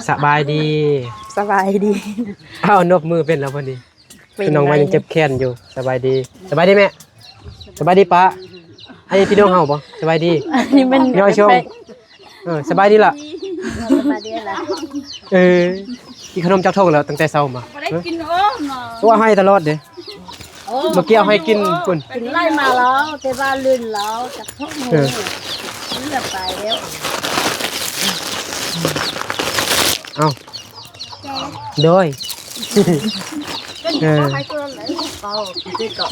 สบายดีสบายดีอ้าวนบมือเป็นแล้วพอดีน้องมายังเจ็บแขนอยู่สบายดีสบายดีแม่สบายดีป้าอันนี้พี่น้องเฮาบ่สบายดีอันนี้มันน้อยชมสบายดีล่ะสบายดีล่ะกินขนมจักทงแล้วตั้งแต่เช้ามาบ่ได้กินเนาะว่าให้ตลอดเด้เมื่อกี้เอาให้กินคุณ กินไล่มาแล้วแต่ว่าลื่นแล้วจากท้องหมูนี่จะไปแล้วเอาโดย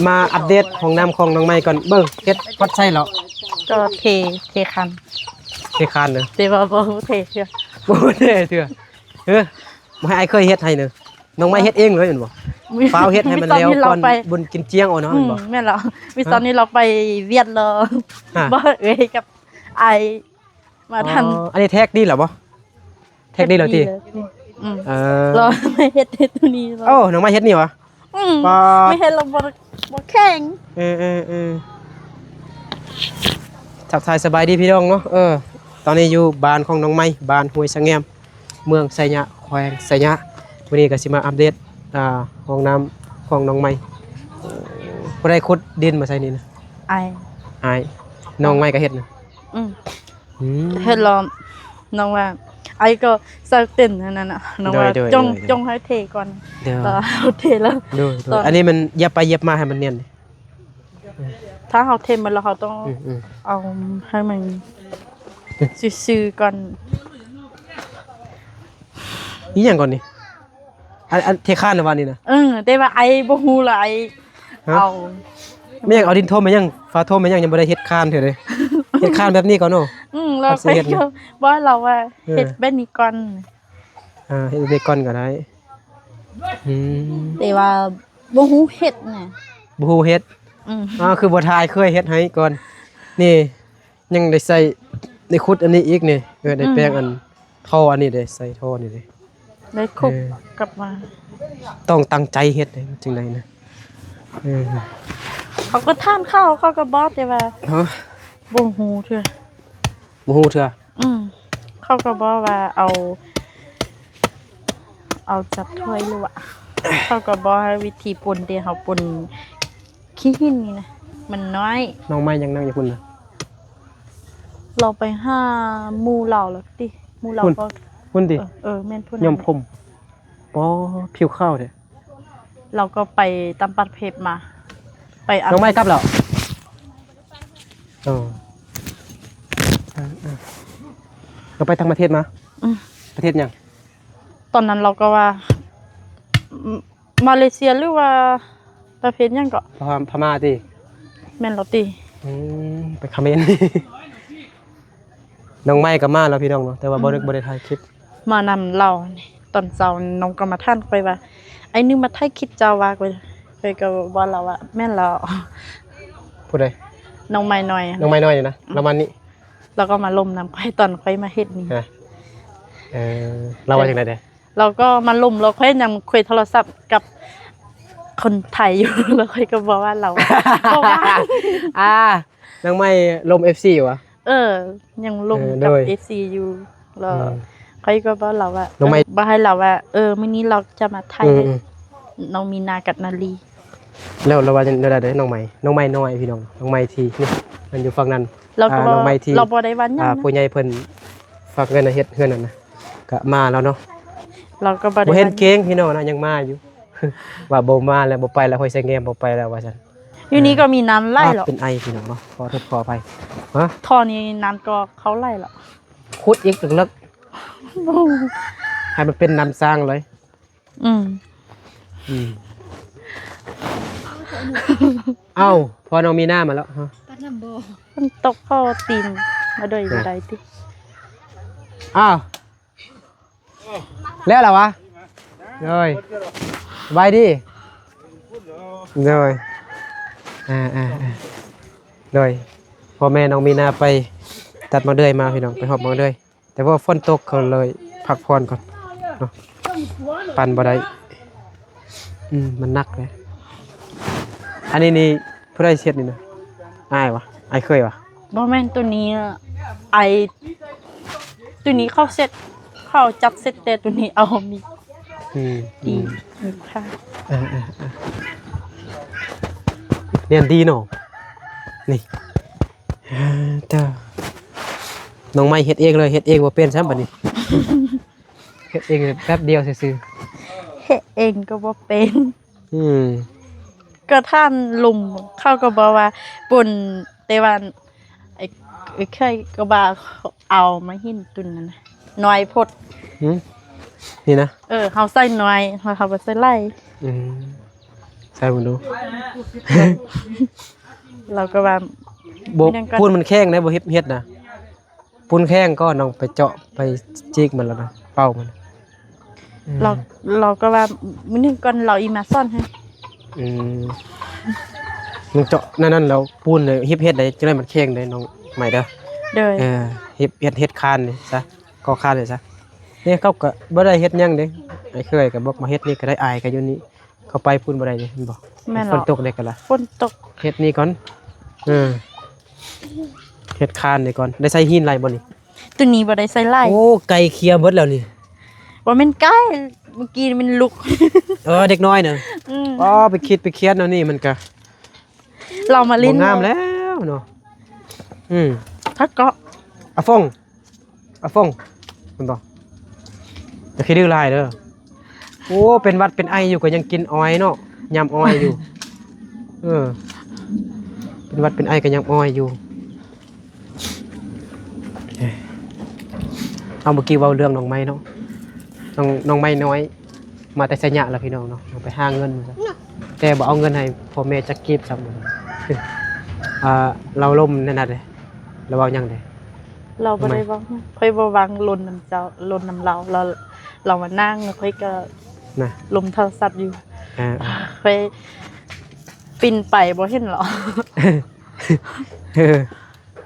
มาอัปเดตของน้ำของน้องไม้ก่อนเบิ่งเฮ็ดวัดไส้แล้วก็เทคันเทคานเด้อแต่ว่าบ่เทเชื่อบ่เทเถื่อบ่ให้อ้ายเคยเฮ็ดให้เด้อน้องไม้เฮ็ดเองเลยแม่นบ่ฟ้าวเฮ็ดให้มันแล้วก่อนบุญกินเจียงเอาเนาะแม่นบ่แม่นแล้วมีตอนนี้เราไปเวียดเลยบ่กับไอมาทันอันนี้แท็กดีเหรอบ่แท็กดีเหรอติเราไม่เฮ็ดตัวนี้โอ้น้องไม้เฮ็ดนี่วะไม่เฮ็ดเราบ่แข็งทักทายสบายดีพี่น้องเนาะตอนนี้อยู่บ้านของน้องไม้บ้านห้วยสะแงมเมืองไสยะแขวงไสยะวันนี้ก็สิมาอัปเดตห้องน้ำของน้องไม้บ่ได้ขุดดินมาใส่นี่นะไอน้องไม้ก็เฮ็ดนะเฮ็ดรอน้องว่าไอก็สักเต้นนั่นน่ะน้องว่าจงให้เทก่อนเอาเทแล้วอันนี้มันเย็บไปเย็บมาให้มันเนียนถ้าเฮาเทมันแล้วเฮาต้องเอาให้มันซื่อๆก่อนนี่หยังก่อนนี่อันเทคานในวันนี้นะแต่ว่าไอบ่ฮู้ล่ะไอเอาไม่อยากเอาดินท่มมายังฟ้าท่มมายังบ่ได้เฮ็ดคานเถอะเลยเฮ็ดคานแบบนี้ก่อนเนาะเราไปก็บ่เราว่าเฮ็ดแบบนี้ก่อนเฮ็ดแบบก่อนก็ได้แต่ว่าบ่ฮู้เฮ็ดน่ะบ่ฮู้เฮ็ดคือบ่ทายเคยเฮ็ดให้ก่อนนี่ยังได้ใส่ได้ขุดอันนี้อีกนี่ได้แปลงอันท่ออันนี้ได้ใส่ท่อนี่ได้คุบกลับมาต้องตั้งใจเฮ็ดเลยจังได๋นะเขาก็ทานข้าวเขาก็บ่แต่ว่าบ่ฮู้เทื่อเขาก็บอกว่าเอาจับถ้วยหรือว่าเขาก็บอกให้วิธีปนเดี๋ยวเขาปนขี้หินนี่นะมันน้อยน้องไม้ยังนั่งอยู่พุ่นน่ะเราไปหาหมู่เราแล้วติหมู่เราก็พุ่นติแม่นพุ่นยอมผมผิวข้าวเด้เราก็ไปตำปัดเพชรมาไปน้องไม้กลับแล้วเราไปทางประเทศมาประเทศยังตอนนั้นเราก็ว่ามาเลเซียหรือว่าประเทศยังก็พม่าติแม่นเราติไปเขมรน้องไม้ก็มาแล้วพี่น้องเนาะแต่ว่าบ่ได้ถ่ายคลิปมานำเราตอนเช้าน้องก็มาท่านไปว่าไอ้นึงมาถ่ายคลิปเจ้าว่าไปก็บ่เราว่าแม่นเราผู้ใดน้องไม้น้อยนี่นะแล้วมันนี่แล้วก็มาล่มน้ำค่อยตอนค่อยมาเฮ็ดนี่เราว่าจังได๋เด้เราก็มาล่มเราค่อยยังคุยโทรศัพท์กับคนไทยอยู่แล้วค่อยก็บอกว่าเราบอกว่าน้องไม้ลม FC อยู่อ่ะยังล่มกับ FC อยู่แล้วค่อยก็บอกเราว่าบ่ให้เราว่ามื้อนี้เราจะมาไทยน้องมีนากับนาลีแล้วเราว่าจังได๋เด้น้องไม้น้อยพี่น้องน้องไม้ที่นี่มันอยู่ฝั่งนั้นเราบ่ได้วันยังผู้ใหญ่เพิ่นฝากเงินเฮ็ดเฮือนนั่นนะก็มาแล้วเนาะเราก็บ่ได้เห็นเก่งพี่น้องนะยังมาอยู่ว่าบ่มาแล้วบ่ไปแล้วห้อยใส่แงมบ่ไปแล้วว่าซั่นอยู่นี้ก็มีน้ำไหลหรอเป็นไอพี่น้องเนาะขออภัยท่อนี้น้ำก็เขาไหลหรอขุดอีกลึกๆให้มันเป็นน้ำสร้างเลยเอ้าพอน้องมีหน้ามาแล้วฮะปัดน้ำบ่มันตกเข้าตีนมาด้วยบ่ได้ติแล้วล่ะวะเลยสบายดีเลยเลยพ่อแม่น้องมีนาไปตัดมะเดื่อยมาพี่น้องไปหอบมะเดื่อยแต่ว่าฝนตกเขาเลยพักผ่อนก่อนเนาะปั่นบ่ได้มันหนักเลยอันนี้ผู้ใดเช็ดนี่นะอ้ายวะอ้ายเคยวะบ่แม่นตัวนี้ตัวนี้เข้าเสร็จ เข้าจัดเสร็จแต่ตัวนี้เอามี อื ดี ม มีค่า เรียนดีเนาะนี่เด้อน้องไม้เฮ็ดเองเลยเฮ็ดเองบ่เป็นซ้ำบัดนี้ เฮ็ดเองแป๊บเดียวซื่อ เฮ็ดเองก็บ่เป็น ๆอืม ก็ท่านลุงเขาก็บอกว่าปุ่นแต่ว่าไอ้เคยก็บ่าเอามาหินตุนนั่นน่ะน้อยพด หืมนี่นะ เฮาใส่น้อยเฮาบ่ใส่ไล่ อืมใส่บ่ดู เราก็ว่า บ่ ไม่นั่นก็ ปูนมันแข็งนะบ่เฮ็ดนะปูนแข็งก็น้องไปเจาะไปจิกมันแล้วนะเป่ามันอืม เราก็ว่ามื้อนึงก่อนเราอีมาซ่อนให้ อืมมันเจาะนั่นแล้วปูนเลยเฮ็ดได้จังได๋มันแข็งได้น้องใหม่เด้อ เด้อ เฮ็ดคานนี่ซะก่อคานนี่ซะนี่เขาก็บ่ได้เฮ็ดหยังเด้ไอ้เคยก็บอกมาเฮ็ดนี่ก็ได้อายก็อยู่นี่เขาไปพูนบ่ได้เด้เห็นบ่ แม่น ฝ หร น อ ตกได้ก็ล่ะ ฝนตก เฮ็ดนี่ก่อนเฮ็ดคานนี่ก่อนได้ใส่หินไหลบ่นี่ ตัวนี้บ่ได้ใส่ไล่ โอ้ไก่เคลียร์หมดแล้วนี่ ว่ามันใกล้เมื่อกี้มันลุก เด็กน้อยน่ะ อืม อ๋อไปคิดไปเครียดแล้วนี่มันก็ เรามา บ่ ลิ้น งามแล้วเนาะอืม ถ้าเกาะ อาฟงมันบ่จะคิดดื้อหลายเด้อโอ้เป็นหวัดเป็นไออยู่ก็ยังกินอ้อยเนาะยำอ้อยอยู่ เป็นหวัดเป็นไอก็ยังอ้อยอยู่เอาเมื่อกี้เว้าเรื่องน้องไม้เนาะน้องไม้น้อย มาแต่ไสยะแล้วพี่น้องเนาะเอาไปหาเงินมาซะแต่บ่เอาเงินให้พ่อแม่จักเก็บซ้ำเราล่มนั่นน่ะเด้เราเว้าหยังเด้ เราบ่ได้ว่าค่อยบ่วางลนน้ำเจ้าลนน้ำเรามานั่งแล้วค่อยก็ นะ ลมโทรศัพท์อยู่ อ่า ค่อยปินไปบ่เห็นหรอ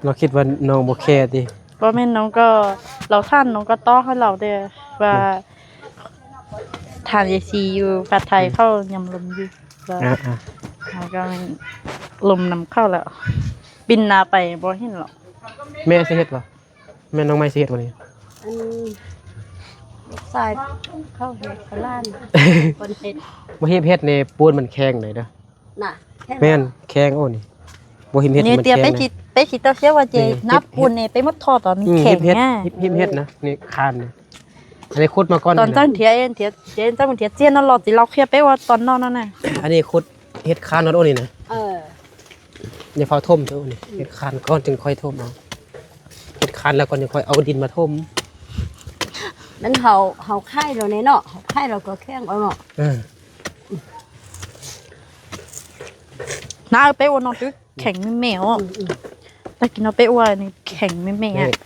เราคิดว่าน้องบ่แคร์ติ บ่แม่นน้องก็เราท่านน้องก็ต้อให้เราเด้อว่าทาน AC อยู่ผัดไทยเข้ายำลมอยู่แล้ว แล้วก็มันลมนำเข้าแล้วบินนาไปบ่เห็นหรอก แม่สิเฮ็ดบ่แม่น้องไม้สิเฮ็ดบ่นี่ อันสายเข้าเฮ็ดกะล้านคนเฮ็ด บ่เฮ็ดนี่ปูนมันแข็งเลยเด้อ น่ะแค่ แม่นแข็งโอ้นี่บ่เฮ็ด นี่ มัน เตีย แข็ง ไป นะ คิดเต้าเชื่อว่าเจ นี่ นับปูนนี่ไปหมดทอตอนนี้ อืม แข็ง เฮ็ด ง่ะ เฮ็ดนะนี่คานนี่อันนี้ขุดมาก่อน ตอนตั้งเทียเอ็นเทียเจนตั้งเทียเจียนนั่นหลอดสิเราเคลียร์ไปว่าตอนนอนนั่นน่ะ อันนี้ขุดเฮ็ดคานนอนโอ้นี่นะ เออ อย่าเฝ้าท่มเด้อโอ้นี่เฮ็ดคานก่อนจึงค่อยท่มเอาเฮ็ดคานแล้วก่อนจึงค่อยเอาดินมาท่ม มันเฮาไข่เราในเนาะเฮาไข่เราก็แข้งเอาเนาะ น้าเอาไปว่านอนตึกแข็งไม่แม่อ่ะแต่กินเอาไปว่านี่แข็งไม่แม่ นี่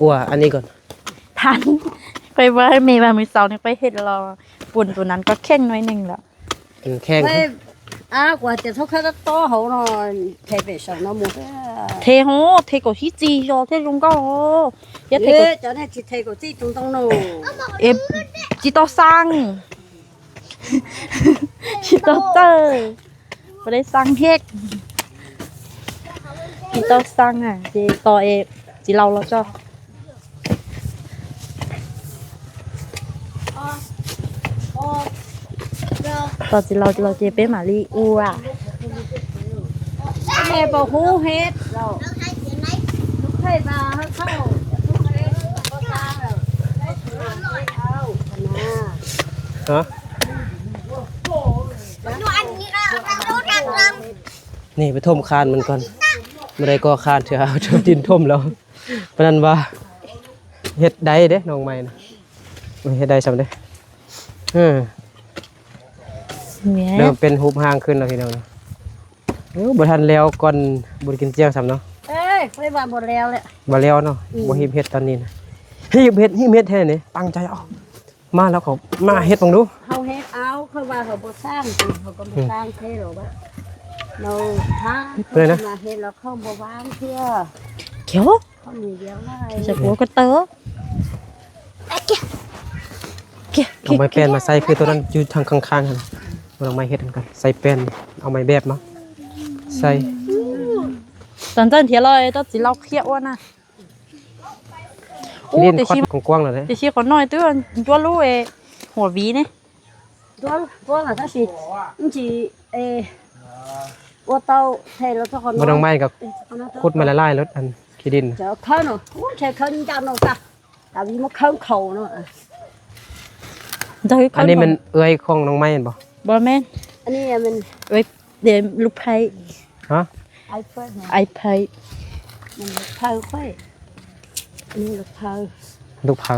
อ้วอันนี้ก่อน ทันไปว่าให้แม่ว่ามื้อเช้านี่ไปเฮ็ดเราปุ่นตัวนั้นก็แข็งหน่อยหนึงแล้ว เป็นแข็ง ไม่กว่าจะเท่าแค่โตเฮาเนาะใช้ไปสองเนาะหมู่ เทโหเทโกฮิจีโยเทลุงก็โหยะเท เอ้ โก เจ้าเนี่ยสิเทก็สิตรงต้องโน เอฟจิโตซัง จิโตเตอร์ไม่ได้ซังเฮกจิโตซังอ่ะจิโตเอจิเราแล้วจ้ะตอนจิเราเจเป็นหมาลีอูอ่ะ แม่บ่ฮู้เฮ็ดเราใครมาเข้าทุกเฮ็ดก็ตามแล้วเอานะ ฮะนี่ไปท่มคานมันก่อนบ่ได้ก็คานเถอะเอา ดินท่มแล้วปานนั้นว่าเฮ็ดได้เด้น้องใหม่นะเฮ็ดได้ซำเด้เนี่ย เริ่มเป็นหูปหางขึ้นแล้วพี่น้องนะบ่ทันแล้วก่อนบ่ได้กินเจียวซ้ำเนาะ เอ้ยไปว่าหมดแล้วแหละ บ่แล้วเนาะบ่ฮีบเฮ็ดตอนนี้นะฮีบเฮ็ดแท้นี่ตั้งใจเอามาแล้วเขามาเฮ็ดบังดู เฮาเฮ็ดเอาเขาว่าเขาบ่สร้างเขาก็บ่สร้างเท่หรอกว่าเราถ้ามาเฮ็ดแล้วเขาบ่วางเทื่อ เขียว เขามีเดียวได้ จะหัวก็เต๋อเกี่ย เอาไม้แป้นมาใส่คือตัวนั้นอยู่ทางข้างๆหั่นเอาไม้เฮ็ดกันใส่แป้นเอาไม้แบบมาใส่ ตอนเทียเลยต้องจิเราเครียดว่านะ ขี้ดินคอดกว้างๆเลย แต่ชีคนน้อยตัวตัวรู้หัววีนี่ ตัวlà cái gì cũng chỉ ô tô thì là cho con บ่ต้องไม้กับขุดมาละลายรถอันขี้ดิน chở khơi nó cũng sẽ khơi cho nó ta tại vì nó khơi khẩu nó อันนี้มันเอื้อยของน้องไม้เห็นบ่ บ่แม่น anh ấy mình เอ้ยเดี๋ยวลูกไผ่ ฮะ ai phơi này ไอ้ไผ่ mình được phơi phơi anh được phơi ลูกเผา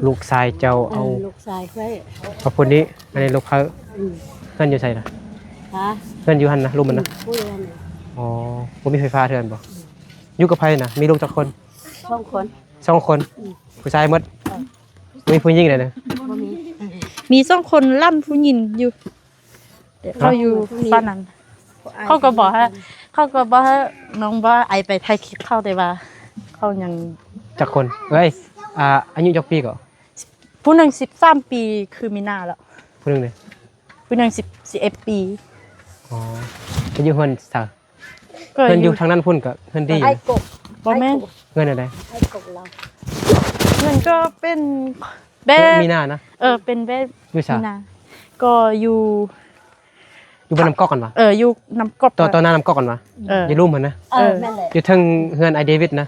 ลูกชายเจ้าเอา lục xài phơi เอาคนนี้อันนี้ลูกเผาเพื่อนอยู่ไสน่ะ hả เพื่อนอยู่หั่นนะลูกมันนะ vui này อ๋อบ่มีไฟฟ้าเทือนบ่อยู่กับไผน่ะมีลูกจักคน không con 2 คนผู้ชายหมดมีผู้หญิงเลยนะ khôngมี มี2คนล่ำผู้หญิงอยู่เขาอยู่บ้านนั้นเขาก็บอกให้น้องว่าไอไปไทยคิดเข้าแต่ว่าเขายัง จักคนเอ้ยอายุจักปีก็ ผู้หนึง13ปีคือมีหน้าแล้ว ผู้หนึงเลย ผู้หนึง11ปี อ๋อเพิ่นอยู่เฮือนซะ ก็ เพิ่น อ อยู่ ยู่ ทางนั้นพุ่นก็เพิ่นดี ai cục บ่แม่น เงินอะไร ai cục là มันก็เป็นแบ มีหน้านะ เป็นแบ อยู่ซะ มีหน้าก็อยู่ อยู่บนน้ำก๊อกกันวะ อยู่น้ำกบ ตอนหน้าน้ำก๊อกกันวะอย่าลืมมันนะ mẹ lệ อยู่เทิงเฮือนไอเดวิดนะ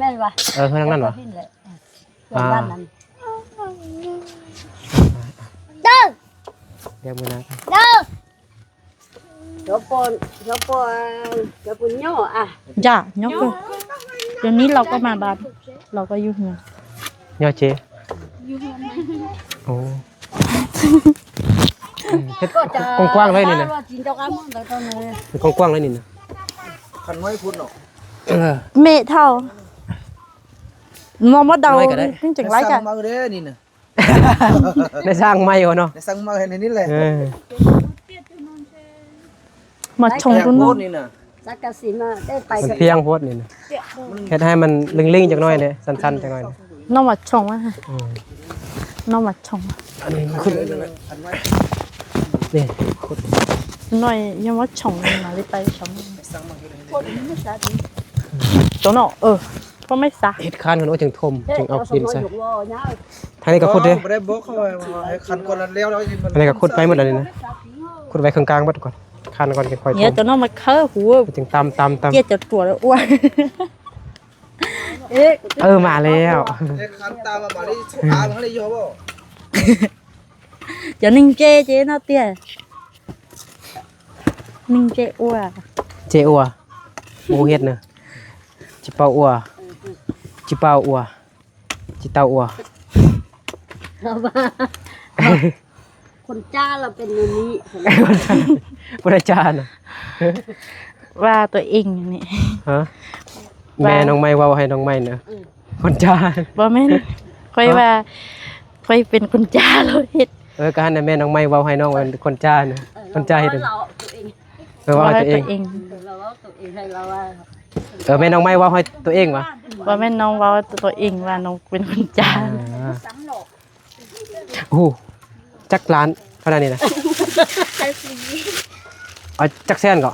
mẹ là เฮือนทางนั้นวะ เดี๋ยวมื้อหน้า cho bồn nhỏ à จ้ะยกเลยเดี๋ยวนี้เราก็มาบ้านเราก็อยู่เฮือน ย่อเจโอ้เฮ็ดกว้างๆเลยนี่นะกว้างๆเลยนี่นะ คันไม่พูดหรอก เมเท่ามาเดาจริงๆไรกัน มาเด้นี่น่ะ ได้สร้างใหม่บ่เนาะ ในสั่งมาเห็นนี่แหละ มาชง แก ตุน พู นู้ ด น นี่น่ะ Chắc cả xin mà đây มัน phải เพียงโพดนี่นะเฮ็ดให้มันลิงๆจักหน่อยเด้สั้นๆจักหน่อย น้องมาชงอ่ะน้องมาชง อันนี้ขึ้นนี่ขุด หน่อยยังว่าชงมาเลยไปชงตัวเนาะก็ไม่ซะ เฮ็ดคานกันโอ้จึงทมจึงเอาดินใส่ dục lo nhá ทางนี้ก็ขุดเด้ บ่ได้บอกเขาว่าให้คันคนละแล้วแล้ว อันนี้ก็ขุดไปหมดแล้วนี่นะขุดไว้ข้างกลางหมดก่อนคานก่อนค่อยๆ เนี่ยตัวน้องมาเข้าหัว จึงตำ เจี๊ยจะตัวแล้วอ้วน มาแล้ว คันตามมาดิตามันได้ยอบ่ จะนิ่งเจเนาะเตี้ยนิ่งเจอ้วน เจอัวหมูเฮ็ดนะจิเปาอัวจิเปาอัวจิเตาอัว คนจ้าเราเป็นอย่างนี้ บ่ได้จานน่ะ ว่าตัวเองอย่างนี้ ฮะแม่น้องไม้เว้าให้น้องไม้นะคนจาน บ่แม่นค่อยว่าค่อยเป็นคนจ้าเลยเฮ็ด ก็หั่นน่ะแม่น้องไม้เว้าให้น้องว่าคนจานนะคนจาเฮ็ด เราตัวเอง เว้าให้ตัวเอง เราว่าตัวเองให้เราว่า แม่น้องไม้เว้าให้ตัวเองวะ ว่าแม่น้องเว้าตัวเองว่าน้องเป็นคนจ้า โอ้จักล้านเท่านั้นนี่นะเอาจักแสนก็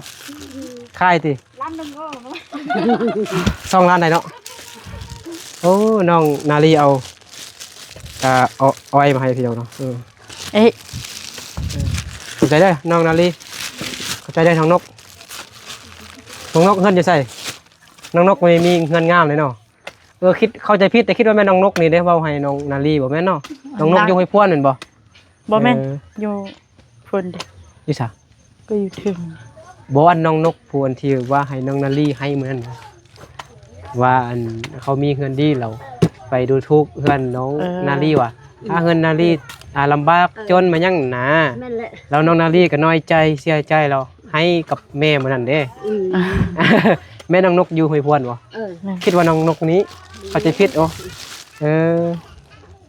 ค่ายติล้านนึงก็2ล้านได้เนาะโอ้น้องนาลีเอาเอาไว้มาให้พี่เจ้าเนาะเอ๊ะ ขอบใจได้น้องนาลีขอบใจได้ทางนกเงินจะใส่น้องนกไม่มีเงินงามเลยเนาะคิดเข้าใจผิดแต่คิดว่าแม่น้องนกนี่ได้เว้าให้น้องนาลีบ่แม่นเนาะน้องนกอยู่ห้วยพวนแม่นบ่ บ่แม่นอยู่พุ่นเด้ อยู่ซะ ก็อยู่ถึง บ่อันน้องนกผู้อันที่ว่าให้น้องนาลีให้มื้อนั้นนะว่าอันเขามีเงินดีเราไปดูทุกเฮือนน้องนาลีว่ะถ้าเฮือนนาลีลำบากจนมายังหนา แม่นแหละ แล้วน้องนาลีก็น้อยใจเสียใจเราให้กับแม่มื้อนั้นเด้ แม่น้องนกอยู่ห้วยพวนบ่คิดว่าน้องนกนี้เขาใจผิด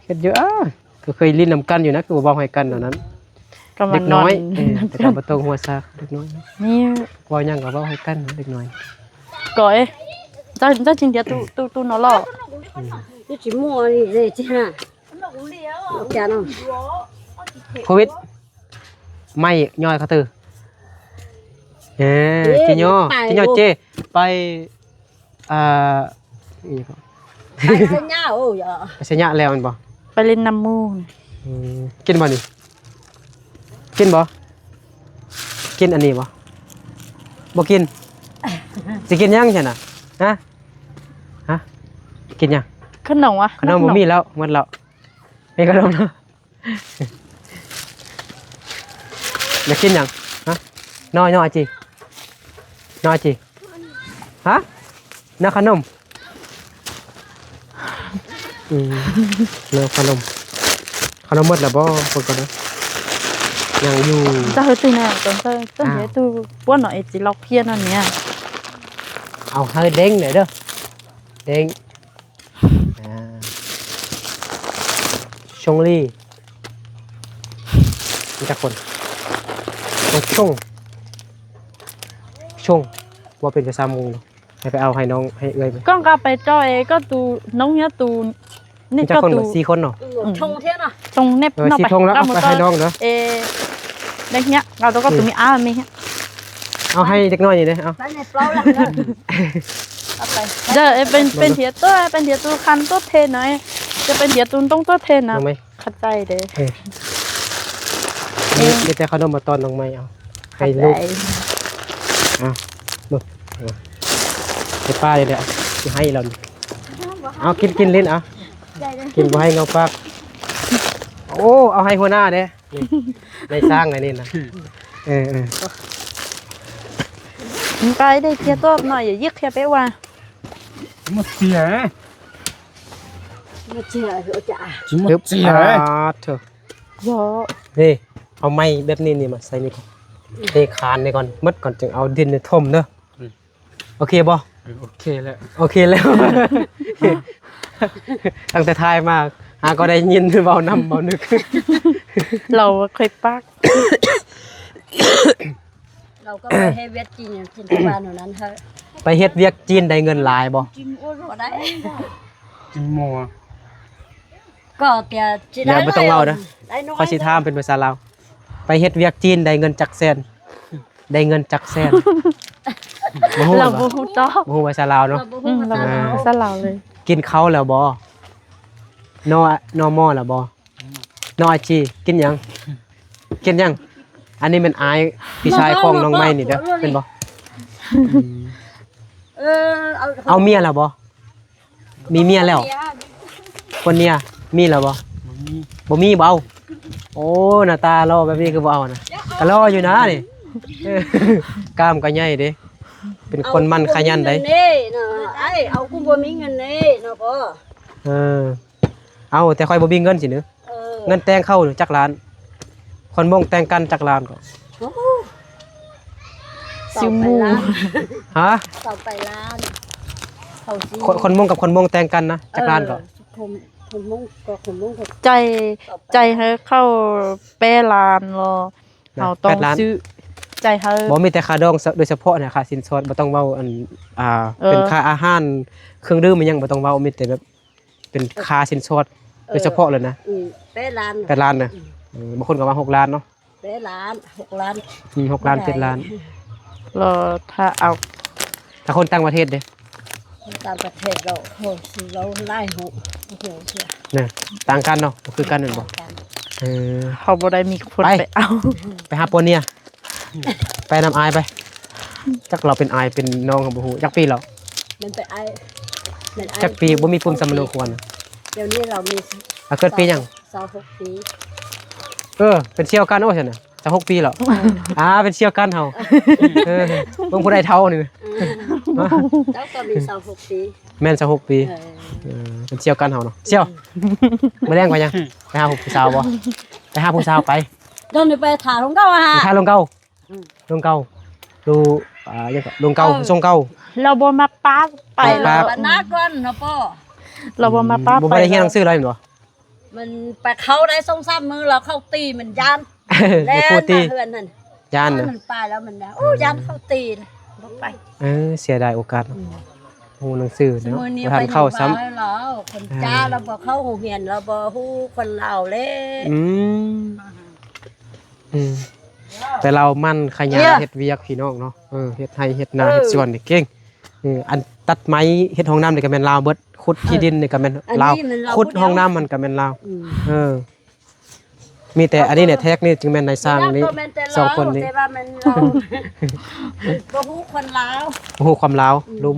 เฮ็ดเยอะก็เคยลิ้นนำกันอยู่นะคือบ่เว้าให้กันตอนนั้น ก็ เด็ มาก น น้ อ อย น แต่ก็บ่ต้องหัวซากเด็กน้อย นี่ เว้าหยังก็เว้าให้กันเด็กน้อย ก่อยเจ้าจริงเดียวตู้นอลอ tôi chỉ mua đi về chứ ha chả đâu โควิดไม่ย่อยเขาตือจิโยเจไปอีก สัญญาโอ้ย ไปเสียยะแล้วแมันบ่ ไปเล่นน้ำมูก กินบ่นี่กินบ่กินอันนี้บ่กินสิกินยังใช่น่ะฮะกินยัง ขนมวะ ขนมบ่มีแล้วหมดแล้วมีขนมแล้วอยากกินยังฮะน้อยจีฮะน้าขนมเนื้อขนมหมดแล้วบ่คนก่อนนะยังอยู่ ta hơi tin nào còn ta nhớ tôi bữa nọ chỉ lọc phiên anh nhá เอาให้เด้งหน่อยเด้อเด้งชงลี่มีจักคนชงว่าเป็นจะซ้ำงงให้ไปเอาให้น้องให้เอ้ยไป con cà phê cho ấy có tu nóng nhá tu มี nếp จัก có คน tu 4 คนเนาะ ชงเท่าน่ะ trong nếp 4 คนแล้วเอาไปให้น้องเด้อ ê đây nhá vào tôi có tụi mi áo mi nhá เอาให้เด็กน้อยนี่เด้อเอา ไปในเปล่าแล้วเอาไป giờ em bên thiệt tôi khăn tốt thế nàyจะเป็นเดี๋ยวตุนต้องตัวเทนนะ น้องไหม ขัดใจเด้ มีแต่ขนมมาตอนน้องไม่เอาให้ลูกให้ป้าเลยเด้อจะให้เราเอากินเล่นเอากินบ่ให้เงาปากโอ้เอาให้หัวหน้าเด้นี่ได้สร้างอะไรนี่นะไปได้เทียตัวหน่อยอย่ายึกแค่ไปว่า mất tiền มาเชื่อเหรอจ้ะ chỉ ปึ๊บ mất tiền เถอะ เยอะ นี่เอาไม้แบบนี้นี่มาใส่นี่ก่อนเทคานนี่ก่อนมัดก่อนจึงเอาดินนี่ท่มเด้อโอเคบ่ ok lại โอเคแล้ว ตั้งแต่ทายมาหาก็ได้ยินเบานำเบานึก เราเคยปัก เราก็ไปให้เวทกินกินทุกวันเหล่านั้นเถอะ ไปเฮ็ดเวียกจีนได้เงินหลายบ่ กินอ้วนก็ได้ chim mò ก็เตียจี อย่าบ่ต้องเว้าเด้อ ได้น้อย ขอสิถามเป็นภาษาลาวไปเฮ็ดเวียกจีนได้เงินจักแสนได้เงินจักแสนบ่ฮู้ เรา บ่ บูต๊อก บ่ฮู้ภาษาลาวเนาะ เราบูซะเราเลย กินเขาวแล้วบ่นอมอแล้วบ่นออาชีกินหยังอันนี้มันอายพี่ชายของน้องไม้นี่เด้อเป็นบ่ เอาเมียแล้วบ่มีเมียแล้ว คนเนี้ยมีแล้วบ่บ่มีบ่เอาโอ้หน้าตารอแบบนี้คือบ่เอานะก็รออยู่นะนี่กล้ามก็ใหญ่เด้เป็นคนมันขยันได้ นี่นะไอ้เอากูบ่มีเงินนี่นะพ่อ เออเอาแต่ค่อยบ่มีเงินสิเด้อเงินแต่งเข้าจักล้านคนมงแต่งกันจักล้านก็ ซิมู ฮะ ต่อไปล้านเขาสิ คนมงกับคนมงแต่งกันนะจักล้านก็ คนมุ้งก็คนมุ้ง ใจให้เข้าเป้ลานรอเราต้องซื้อใจให้ บ่มีแต่ค่าดองโดยเฉพาะเนี่ยค่าสินสอดบ่ต้องเว้าอันเป็นค่าอาหารเครื่องดื่มมันยังบ่ต้องเว้ามีแต่แบบเป็นค่าสินสอดโดยเฉพาะเลยนะ เป้ล้าน 8 ล้านน่ะบางคนก็ว่า6ล้านเนาะ เป้ล้าน6 ล้าน 6ล้าน7ล้าน เราถ้าเอา ถ้าคนต่างประเทศเด้ ตามประเทศเราโหสิเราไล่หูโอ้โหเสีย เนี่ยต่างกันเนาะบ่คือกันนั่นบ่เออ เขาบ่ได้มีคน ไป ไปเอา ไปหาปนเนี่ยไปนำอายไปจักเราเป็นอายเป็นน้องของบ่ฮู้จักปีแล้ว มันไปไอ้มันไอ้ จักปีบ่มีภูมิสมโนควร เดี๋ยวนี้เรามี เกิดปีหยัง 26 ปี เป็นเชี่ยวกันโอ้ซั่นน่ะจะ6ปีแล้วเป็นเชี่ยวกันเฮาเบิ่งผู้ใดเท่านี่ แล้วก็มี26 ปี แม่น26ปีเป็นเชี่ยวกันเฮาเนาะเชี่ยวมื้อแรงไปยังไปหาผู้สาวบ่ไปหาผู้สาวไป เดินไปถ่ายของเก่าอะฮะ ไปหาลงเก่าดูยังก็ลงเก่าทรงเก่า เราบ่มาป้าไป ไป แล้ว บ้านนาก่อนนะพ่อ เราบ่มาป้า บ่ ไป ได้เรียนหนังสืออะไรหรอ มันไปเข้าได้2-3มือเราเข้าตีมันยาน ไอ้ครูตี เฮือนนั่น ยานน่ะ มันไปแล้วมันนะโอ้ยานเข้าตีนะบ่ไป เสียดายโอกาสโหหนังสือเนาะ มื้อนี้ บ่ ไป ทันเข้าซ้ำ แล้วคนจ้าเราบ่เข้าโรงเรียนเราบ่ฮู้คนลาวเลย แต่เรามั่นขยันเฮ็ดเวียกพี่น้องเนาะเฮ็ดให้เฮ็ดนาเฮ็ดสวนนี่เก่ง อันตัดไม้เฮ็ดห้องน้ำนี่ก็แม่นลาวเบิดขุดที่ดินนี่ก็แม่นลาวขุดห้องน้ำมันก็แม่นลาวมีแต่อันนี้เนี่ยแท็กนี่จึงแม่นนายสร้างนี่สองคนนี้ แต่ว่ามันเราบ่ฮู้คนลาว โอ้โหความลาวลุม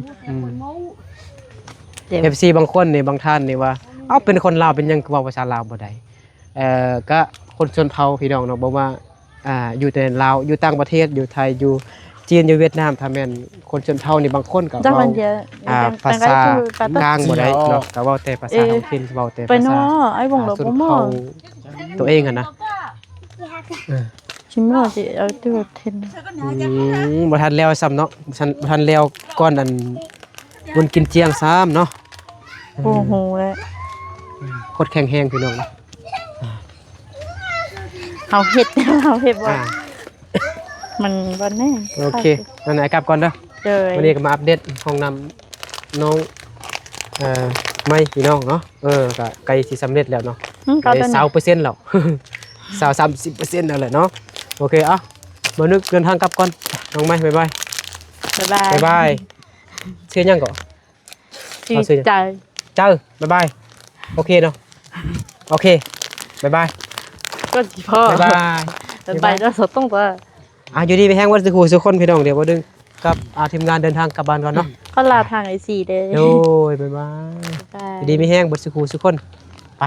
FC บางคนนี่บางท่านนี่ว่าเอ้าเป็นคนลาวเป็นหยังเว้าภาษาลาวบ่ได้ก็คนชนเผ่าพี่น้องเนาะบอกว่าอยู่แต่ลาวอยู่ต่างประเทศอยู่ไทยอยู่จีนอยู่เวียดนามถ้าแม่นคนชนเผ่านี่บางคนก็ จัง เว้า มันเยอะ ภาษากลางบ่ได้เนาะก็เว้าแต่ภาษาท้องถิ่นเว้าแต่ ไป ภาษา เนาะไอ้วงเรา ช บ่ น มอ เผ่าง ตัวเองอะนะ ชิมว่าสิเอาตัวเทน บ่ทันแล้วซ้ำเนาะบ่ทันแล้วก่อนอันบุญกินเจียงซ้ำเนาะ โอ้โหแล้ว โคตรแข็งแรงพี่น้องนะ เอาเฮ็ดบ่ อ่า มันบ่แน่ โอเคงั้นไหนกลับก่อนเด้อ เจอ วันนี้ก็มาอัปเดตห้องน้ำน้องไม่พี่น้องเนาะก็ใกล้สิสำเร็จแล้วเนาะ ก็ตอนนี้ 20%แล้ว 30% แล้วแหละเนาะโอเคอ่ะมานึกเดินทางกลับก่อนน้องไม่บ๊ายบาย บ๊ายบาย บ๊ายบายชื่อหยังก่อน ชื่อใจ เจ้าบ๊ายบายโอเคเนาะโอเคบ๊ายบาย ก็สิพ่อ บ๊ายบาย บ๊ายบายแล้วสดต้องตัว อยู่ดีไปแห้งวันสุขสุขคนพี่น้องเดี๋ยวบ่ดึงกับทีมงานเดินทางกลับบ้านก่อนเนาะ ก็ลาทางไอซีเด้ โอ้ยบ๊ายบาย บ๊ายบาย อยู่ดีไม่แห้งบ่สุขสุขคนไป